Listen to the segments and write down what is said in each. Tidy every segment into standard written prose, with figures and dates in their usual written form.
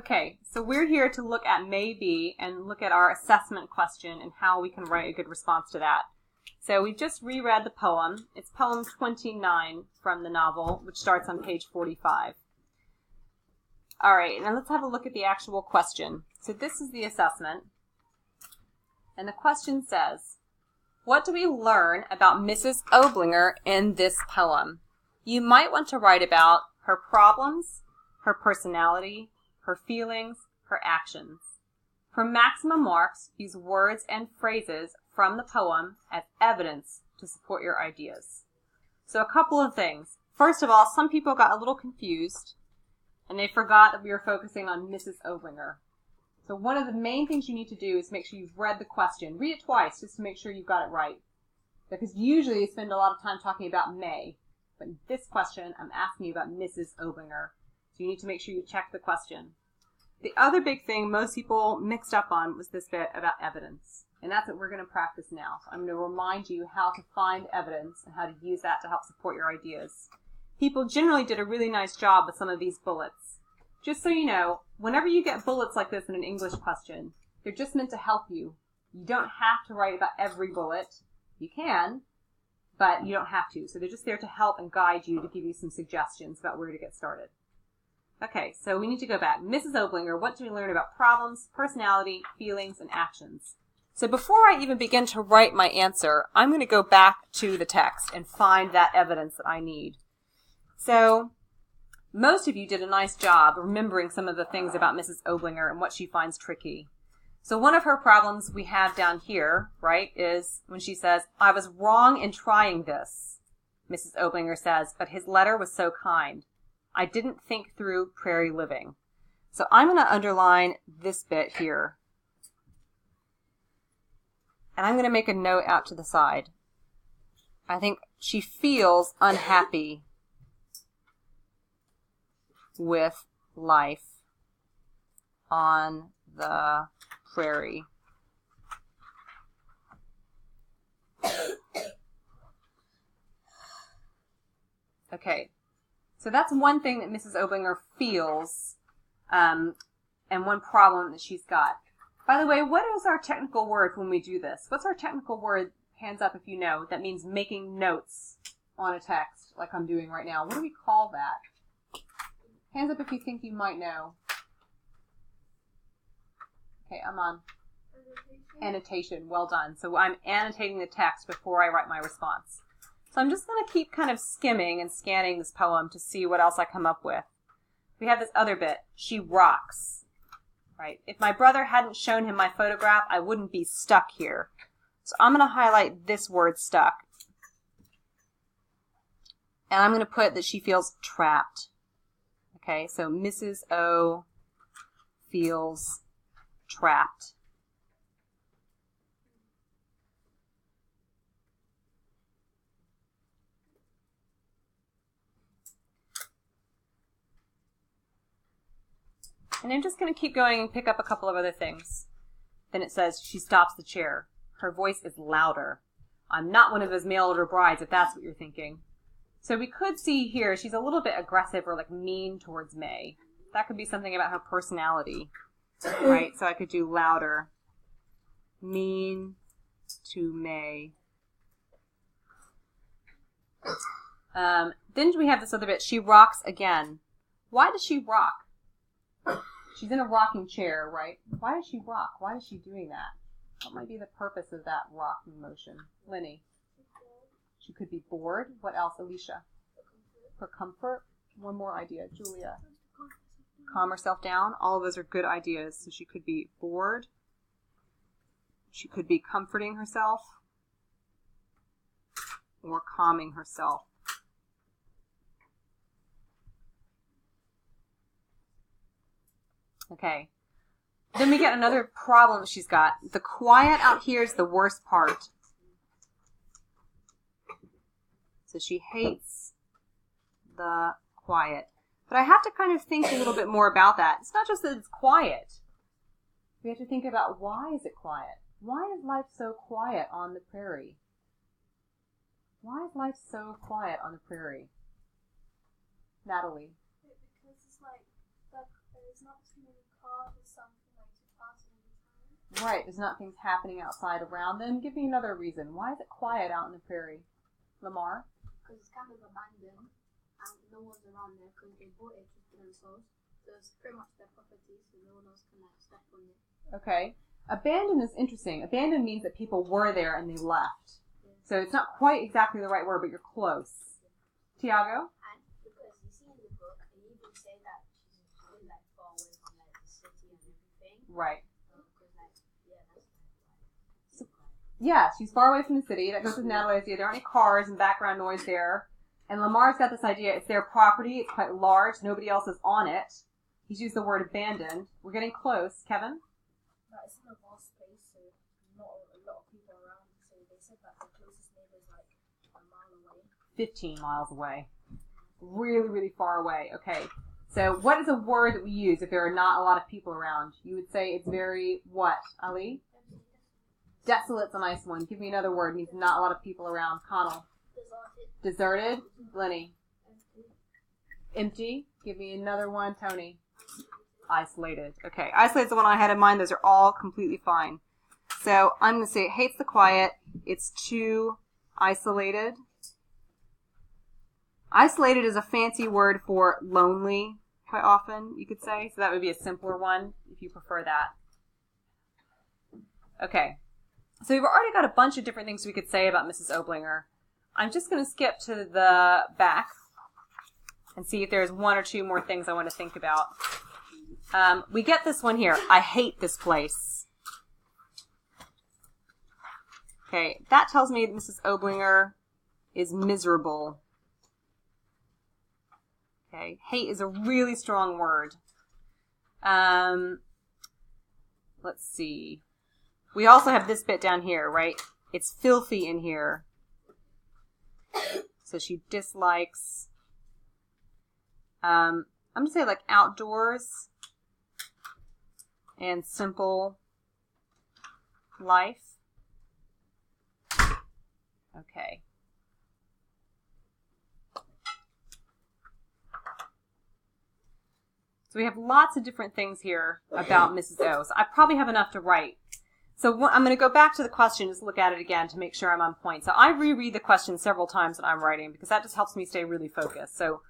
Okay, so we're here to look at maybe and look at our assessment question and how we can write a good response to that. So we just reread the poem. It's poem 29 from the novel, which starts on page 45. All right, now let's have a look at the actual question. So this is the assessment. And the question says, what do we learn about Mrs. Oblinger in this poem? You might want to write about her problems, her personality, her feelings, her actions. For maximum marks, use words and phrases from the poem as evidence to support your ideas. So a couple of things. First of all, some people got a little confused and they forgot that we were focusing on Mrs. Oblinger. So one of the main things you need to do is make sure you've read the question. Read it twice just to make sure you've got it right. Because usually you spend a lot of time talking about May. But in this question, I'm asking you about Mrs. Oblinger. So you need to make sure you check the question. The other big thing most people mixed up on was this bit about evidence. And that's what we're going to practice now. So I'm going to remind you how to find evidence and how to use that to help support your ideas. People generally did a really nice job with some of these bullets. Just so you know, whenever you get bullets like this in an English question, they're just meant to help you. You don't have to write about every bullet. You can, but you don't have to. So they're just there to help and guide you, to give you some suggestions about where to get started. Okay, so we need to go back. Mrs. Oblinger, what do we learn about problems, personality, feelings, and actions? So before I even begin to write my answer, I'm going to go back to the text and find that evidence that I need. So most of you did a nice job remembering some of the things about Mrs. Oblinger and what she finds tricky. So one of her problems we have down here, right, is when she says, I was wrong in trying this. Mrs. Oblinger says, but his letter was so kind. I didn't think through prairie living. So I'm going to underline this bit here. And I'm going to make a note out to the side. I think she feels unhappy with life on the prairie. Okay. So that's one thing that Mrs. Oblinger feels, and one problem that she's got. By the way, what is our technical word when we do this? What's our technical word, hands up if you know, that means making notes on a text like I'm doing right now? What do we call that? Hands up if you think you might know. Okay, I'm on. Annotation. Well done. So I'm annotating the text before I write my response. So I'm just going to keep kind of skimming and scanning this poem to see what else I come up with. We have this other bit. She rocks. Right? If my brother hadn't shown him my photograph, I wouldn't be stuck here. So I'm going to highlight this word stuck. And I'm going to put that she feels trapped. Okay, so Mrs. O feels trapped. And I'm just going to keep going and pick up a couple of other things. Then it says, she stops the chair. Her voice is louder. I'm not one of those mail-order brides, if that's what you're thinking. So we could see here, she's a little bit aggressive or like mean towards May. That could be something about her personality, right? So I could do louder. Mean to May. Then we have this other bit. She rocks again. Why does she rock? She's in a rocking chair, right? Why does she rock? Why is she doing that? What might be the purpose of that rocking motion? Lenny? She could be bored. What else, Alicia? For comfort. One more idea, Julia. Calm herself down. All of those are good ideas. So she could be bored. She could be comforting herself. Or calming herself. Okay. Then we get another problem she's got. The quiet out here is the worst part. So she hates the quiet. But I have to kind of think a little bit more about that. It's not just that it's quiet. We have to think about, why is it quiet? Why is life so quiet on the prairie? Why is life so quiet on the prairie? Natalie? Because it's like, there's not too many cars or something like to pass all the time. Right, there's not things happening outside around them. Give me another reason. Why is it quiet out in the prairie? Lamar? Because it's kind of abandoned and no one's around there because they bought it just for themselves. So it's pretty much their property, so no one else can like step on it. Okay. Abandoned is interesting. Abandoned means that people were there and they left. Yeah. So it's not quite exactly the right word, but you're close. Tiago? And because you see in the book, they even say that she's really like far away from like the city and everything. Right. Because like, yeah, that's like, Yeah, she's far away from the city. That goes with Natalie's idea. There aren't any cars and background noise there. And Lamar's got this idea. It's their property. It's quite large. Nobody else is on it. He's used the word abandoned. We're getting close. Kevin? No, it's in a vast space, so not a lot of people around. So they said that the closest neighbor is like a mile away. 15 miles away. Really, really far away. Okay. So what is a word that we use if there are not a lot of people around? You would say it's very what, Ali? Desolate's a nice one. Give me another word. It means not a lot of people around. Connell. Deserted. Lenny. Empty. Give me another one. Tony. Isolated. Okay. Isolated's the one I had in mind. Those are all completely fine. So I'm going to say it hates the quiet. It's too isolated. Isolated is a fancy word for lonely, quite often, you could say. So that would be a simpler one, if you prefer that. Okay. So we've already got a bunch of different things we could say about Mrs. Oblinger. I'm just going to skip to the back and see if there's one or two more things I want to think about. We get this one here. I hate this place. Okay, that tells me that Mrs. Oblinger is miserable. Okay, hate is a really strong word. Let's see. We also have this bit down here, right? It's filthy in here. So she dislikes, I'm going to say like outdoors and simple life. Okay. So we have lots of different things here about Mrs. O. So I probably have enough to write. So I'm going to go back to the question, just look at it again to make sure I'm on point. So I reread the question several times when I'm writing because that just helps me stay really focused. So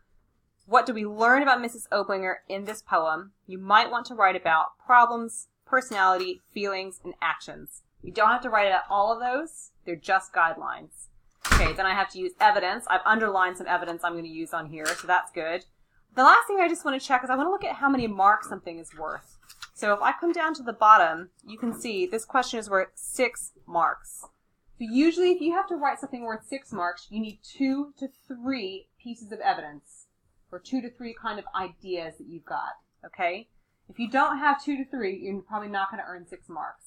what do we learn about Mrs. Oblinger in this poem? You might want to write about problems, personality, feelings, and actions. You don't have to write about all of those. They're just guidelines. Okay, then I have to use evidence. I've underlined some evidence I'm going to use on here, so that's good. The last thing I just want to check is I want to look at how many marks something is worth. So if I come down to the bottom, you can see this question is worth 6 marks. So usually if you have to write something worth 6 marks, you need 2 to 3 pieces of evidence, or 2 to 3 kind of ideas that you've got, okay? If you don't have 2 to 3, you're probably not going to earn 6 marks,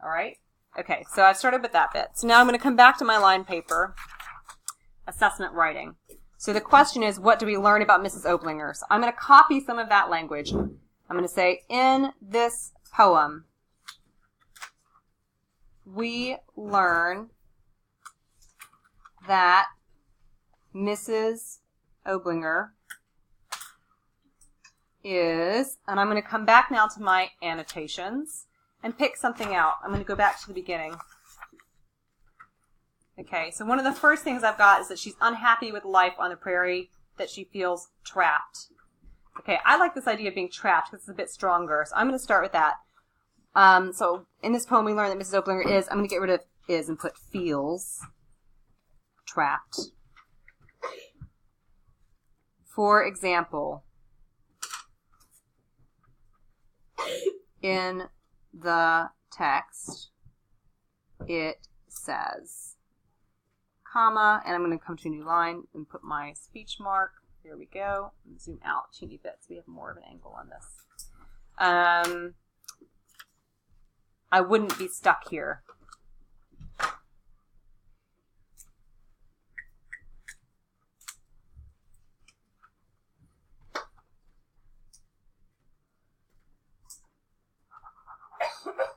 all right? Okay, so I've started with that bit. So now I'm going to come back to my line paper, assessment writing. So the question is, what do we learn about Mrs. Oblinger? So I'm going to copy some of that language. I'm going to say, in this poem, we learn that Mrs. Oblinger is, and I'm going to come back now to my annotations and pick something out. I'm going to go back to the beginning. Okay, so one of the first things I've got is that she's unhappy with life on the prairie, that she feels trapped. Okay, I like this idea of being trapped because it's a bit stronger, so I'm going to start with that. So in this poem we learn that Mrs. Oblinger is, I'm going to get rid of is and put feels trapped. For example, in the text, it says, comma, and I'm going to come to a new line and put my speech mark. There we go. Zoom out teeny bit so we have more of an angle on this. I wouldn't be stuck here.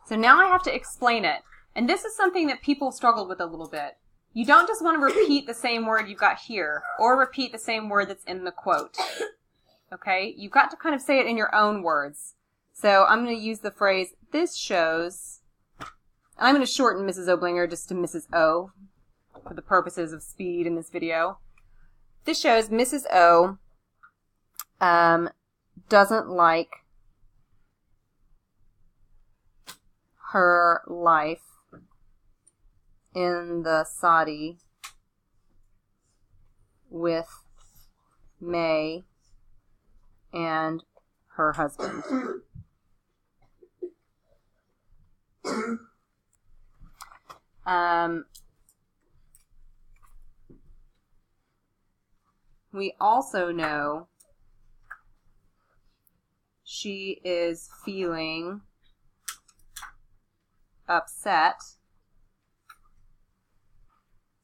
So now I have to explain it. And this is something that people struggled with a little bit. You don't just want to repeat the same word you've got here, or repeat the same word that's in the quote. okay? You've got to kind of say it in your own words. So I'm going to use the phrase, this shows, and I'm going to shorten Mrs. Oblinger just to Mrs. O for the purposes of speed in this video. This shows Mrs. O doesn't like her life in the Saudi with May and her husband. We also know she is feeling upset.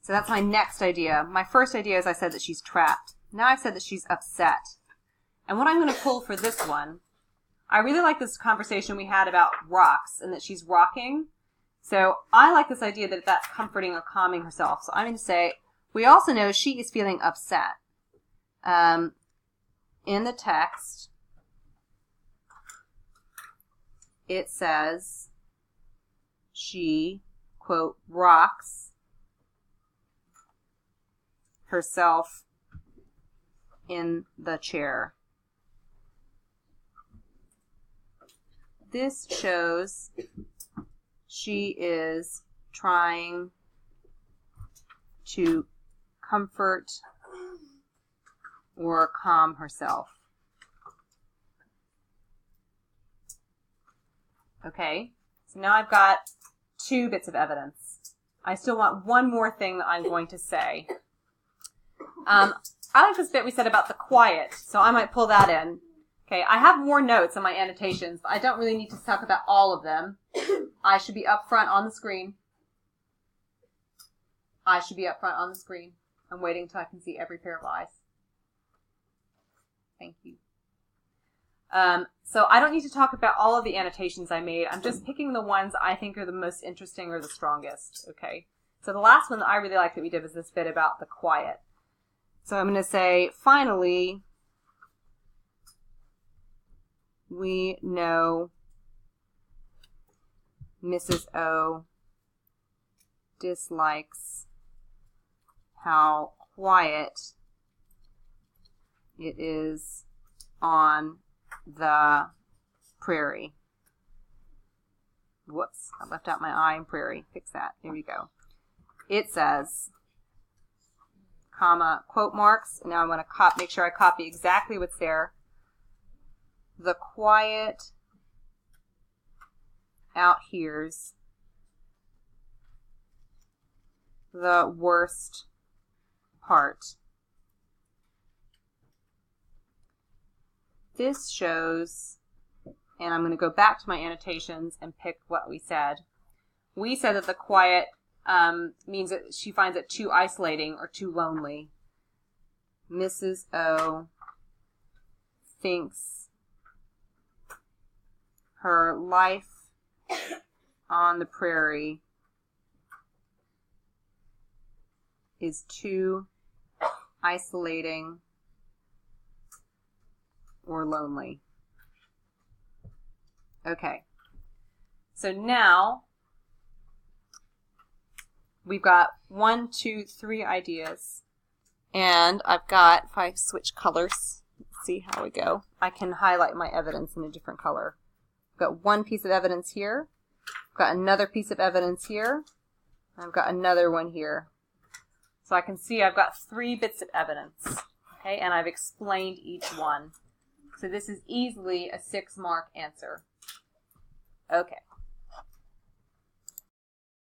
So that's my next idea. My first idea is I said that she's trapped. Now I've said that she's upset. And what I'm going to pull for this one, I really like this conversation we had about rocks and that she's rocking. So I like this idea that that's comforting or calming herself. So I'm going to say, we also know she is feeling upset. In the text, it says she, quote, rocks herself in the chair. This shows she is trying to comfort or calm herself. Okay, so now I've got 2 bits of evidence. I still want one more thing that I'm going to say. I like this bit we said about the quiet, so I might pull that in. Okay, I have more notes in my annotations, but I don't really need to talk about all of them. I should be up front on the screen. I should be up front on the screen. I'm waiting until I can see every pair of eyes. Thank you. So I don't need to talk about all of the annotations I made. I'm just picking the ones I think are the most interesting or the strongest. Okay. So the last one that I really like that we did was this bit about the quiet. So I'm going to say, finally, we know Mrs. O dislikes how quiet it is on the prairie. Whoops, I left out my I in prairie. Fix that. Here we go. It says, comma, quote marks. Now I'm going to make sure I copy exactly what's there. The quiet out here's the worst part. This shows, and I'm going to go back to my annotations and pick what we said. We said that the quiet means that she finds it too isolating or too lonely. Mrs. O thinks her life on the prairie is too isolating or lonely. Okay. So now we've got 1, 2, 3 ideas. And I've got, if I switch colors, let's see how we go. I can highlight my evidence in a different color. I've got one piece of evidence here. I've got another piece of evidence here. I've got another one here. So I can see I've got 3 bits of evidence. Okay, and I've explained each one. So this is easily a 6-mark answer. Okay.